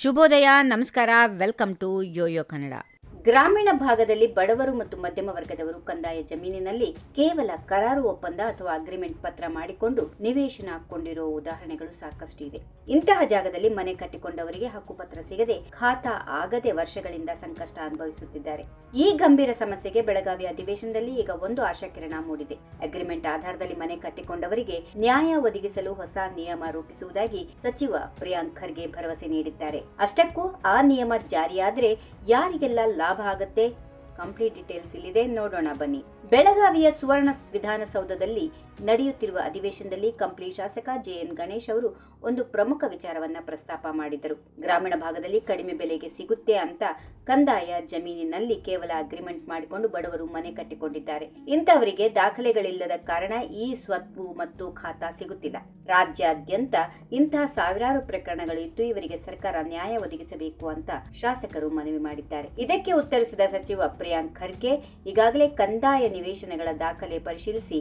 ಶುಭೋದಯ, ನಮಸ್ಕಾರ, welcome to Yoyo Kannada. ಗ್ರಾಮೀಣ ಭಾಗದಲ್ಲಿ ಬಡವರು ಮತ್ತು ಮಧ್ಯಮ ವರ್ಗದವರು ಕಂದಾಯ ಜಮೀನಿನಲ್ಲಿ ಕೇವಲ ಕರಾರು ಒಪ್ಪಂದ ಅಥವಾ ಅಗ್ರಿಮೆಂಟ್ ಪತ್ರ ಮಾಡಿಕೊಂಡು ನಿವೇಶನ ಹಾಕೊಂಡಿರುವ ಉದಾಹರಣೆಗಳು ಸಾಕಷ್ಟು ಇವೆ. ಇಂತಹ ಜಾಗದಲ್ಲಿ ಮನೆ ಕಟ್ಟಿಕೊಂಡವರಿಗೆ ಹಕ್ಕುಪತ್ರ ಸಿಗದೆ, ಖಾತಾ ಆಗದೆ ವರ್ಷಗಳಿಂದ ಸಂಕಷ್ಟ ಅನುಭವಿಸುತ್ತಿದ್ದಾರೆ. ಈ ಗಂಭೀರ ಸಮಸ್ಯೆಗೆ ಬೆಳಗಾವಿ ಅಧಿವೇಶನದಲ್ಲಿ ಈಗ ಒಂದು ಆಶಾಕಿರಣ ಮೂಡಿದೆ. ಅಗ್ರಿಮೆಂಟ್ ಆಧಾರದಲ್ಲಿ ಮನೆ ಕಟ್ಟಿಕೊಂಡವರಿಗೆ ನ್ಯಾಯ ಒದಗಿಸಲು ಹೊಸ ನಿಯಮ ರೂಪಿಸುವುದಾಗಿ ಸಚಿವ ಪ್ರಿಯಾಂಕ್ ಖರ್ಗೆ ಭರವಸೆ ನೀಡಿದ್ದಾರೆ. ಅಷ್ಟಕ್ಕೂ ಆ ನಿಯಮ ಜಾರಿಯಾದರೆ ಯಾರಿಗೆಲ್ಲ ಲಾಭ ಆಗುತ್ತೆ? ಕಂಪ್ಲೀಟ್ ಡೀಟೇಲ್ಸ್ ಇಲ್ಲಿದೆ, ನೋಡೋಣ ಬನ್ನಿ. ಬೆಳಗಾವಿಯ ಸುವರ್ಣ ವಿಧಾನಸೌಧದಲ್ಲಿ ನಡೆಯುತ್ತಿರುವ ಅಧಿವೇಶನದಲ್ಲಿ ಕಂಪ್ಲಿ ಶಾಸಕ ಜೆಎನ್ ಗಣೇಶ್ ಅವರು ಒಂದು ಪ್ರಮುಖ ವಿಚಾರವನ್ನ ಪ್ರಸ್ತಾಪ ಮಾಡಿದರು. ಗ್ರಾಮೀಣ ಭಾಗದಲ್ಲಿ ಕಡಿಮೆ ಬೆಲೆಗೆ ಸಿಗುತ್ತೆ ಅಂತ ಕಂದಾಯ ಜಮೀನಿನಲ್ಲಿ ಕೇವಲ ಅಗ್ರಿಮೆಂಟ್ ಮಾಡಿಕೊಂಡು ಬಡವರು ಮನೆ ಕಟ್ಟಿಕೊಂಡಿದ್ದಾರೆ. ಇಂಥವರಿಗೆ ದಾಖಲೆಗಳಿಲ್ಲದ ಕಾರಣ ಈ ಸ್ವತ್ತು ಮತ್ತು ಖಾತಾ ಸಿಗುತ್ತಿಲ್ಲ. ರಾಜ್ಯಾದ್ಯಂತ ಇಂತಹ ಸಾವಿರಾರು ಪ್ರಕರಣಗಳಿದ್ದು ಇವರಿಗೆ ಸರ್ಕಾರ ನ್ಯಾಯ ಒದಗಿಸಬೇಕು ಅಂತ ಶಾಸಕರು ಮನವಿ ಮಾಡಿದ್ದಾರೆ. ಇದಕ್ಕೆ ಉತ್ತರಿಸಿದ ಸಚಿವ ಪ್ರಿಯಾಂಕ್ ಖರ್ಗೆ ಈಗಾಗಲೇ ಕಂದಾಯ ನಿವೇಶನಗಳ ದಾಖಲೆ ಪರಿಶೀಲಿಸಿ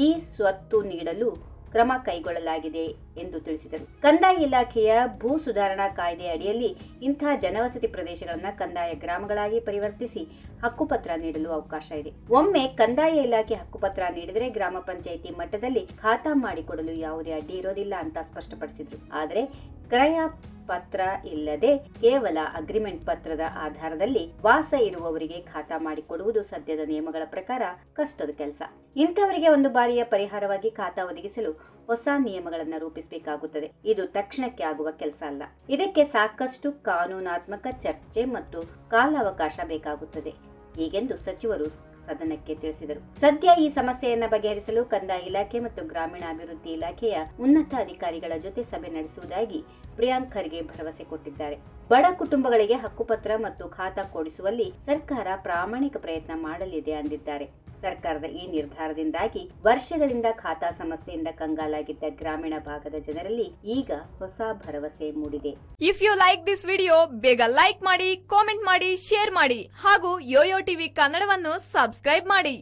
ಈ ಸ್ವತ್ತು ನೀಡಲು ಕ್ರಮ ಕೈಗೊಳ್ಳಲಾಗಿದೆ ಎಂದು ತಿಳಿಸಿದರು. ಕಂದಾಯ ಇಲಾಖೆಯ ಭೂ ಸುಧಾರಣಾ ಕಾಯ್ದೆ ಅಡಿಯಲ್ಲಿ ಇಂತಹ ಜನವಸತಿ ಪ್ರದೇಶಗಳನ್ನು ಕಂದಾಯ ಗ್ರಾಮಗಳಾಗಿ ಪರಿವರ್ತಿಸಿ ಹಕ್ಕುಪತ್ರ ನೀಡಲು ಅವಕಾಶ ಇದೆ. ಒಮ್ಮೆ ಕಂದಾಯ ಇಲಾಖೆ ಹಕ್ಕುಪತ್ರ ನೀಡಿದರೆ ಗ್ರಾಮ ಪಂಚಾಯಿತಿ ಮಟ್ಟದಲ್ಲಿ ಖಾತಾ ಮಾಡಿಕೊಡಲು ಯಾವುದೇ ಅಡ್ಡಿ ಇರೋದಿಲ್ಲ ಅಂತ ಸ್ಪಷ್ಟಪಡಿಸಿದರು. ಆದರೆ ಕ್ರಯ ಪತ್ರ ಇಲ್ಲದೆ ಕೇವಲ ಅಗ್ರಿಮೆಂಟ್ ಪತ್ರದ ಆಧಾರದಲ್ಲಿ ವಾಸ ಇರುವವರಿಗೆ ಖಾತಾ ಮಾಡಿಕೊಡುವುದು ಸದ್ಯದ ನಿಯಮಗಳ ಪ್ರಕಾರ ಕಷ್ಟದ ಕೆಲಸ. ಇಂಥವರಿಗೆ ಒಂದು ಬಾರಿಯ ಪರಿಹಾರವಾಗಿ ಖಾತಾ ಒದಗಿಸಲು ಹೊಸ ನಿಯಮಗಳನ್ನು ರೂಪಿಸಬೇಕಾಗುತ್ತದೆ. ಇದು ತಕ್ಷಣಕ್ಕೆ ಆಗುವ ಕೆಲಸ ಅಲ್ಲ. ಇದಕ್ಕೆ ಸಾಕಷ್ಟು ಕಾನೂನಾತ್ಮಕ ಚರ್ಚೆ ಮತ್ತು ಕಾಲಾವಕಾಶ ಬೇಕಾಗುತ್ತದೆ ಹೀಗೆಂದು ಸಚಿವರು ಸದನಕ್ಕೆ ತಿಳಿಸಿದರು. ಸದ್ಯ ಈ ಸಮಸ್ಯೆಯನ್ನು ಬಗೆಹರಿಸಲು ಕಂದಾಯ ಇಲಾಖೆ ಮತ್ತು ಗ್ರಾಮೀಣಾಭಿವೃದ್ಧಿ ಇಲಾಖೆಯ ಉನ್ನತ ಅಧಿಕಾರಿಗಳ ಜೊತೆ ಸಭೆ ನಡೆಸುವುದಾಗಿ ಪ್ರಿಯಾಂಕ್ ಖರ್ಗೆ ಭರವಸೆ ಕೊಟ್ಟಿದ್ದಾರೆ. ಬಡ ಕುಟುಂಬಗಳಿಗೆ ಹಕ್ಕುಪತ್ರ ಮತ್ತು ಖಾತಾ ಕೊಡಿಸುವಲ್ಲಿ ಸರ್ಕಾರ ಪ್ರಾಮಾಣಿಕ ಪ್ರಯತ್ನ ಮಾಡಲಿದೆ ಅಂದಿದ್ದಾರೆ. ಸರ್ಕಾರದ ಈ ನಿರ್ಧಾರದಿಂದಾಗಿ ವರ್ಷಗಳಿಂದ ಖಾತಾ ಸಮಸ್ಯೆಯಿಂದ ಕಂಗಾಲಾಗಿದ್ದ ಗ್ರಾಮೀಣ ಭಾಗದ ಜನರಲ್ಲಿ ಈಗ ಹೊಸ ಭರವಸೆ ಮೂಡಿದೆ. If you like this video, ಬೇಗ ಲೈಕ್ ಮಾಡಿ, ಕಾಮೆಂಟ್ ಮಾಡಿ, ಶೇರ್ ಮಾಡಿ ಹಾಗೂ ಯೋಯೋ ಟಿವಿ ಕನ್ನಡವನ್ನು ಸಬ್ಸ್ಕ್ರೈಬ್ ಮಾಡಿ.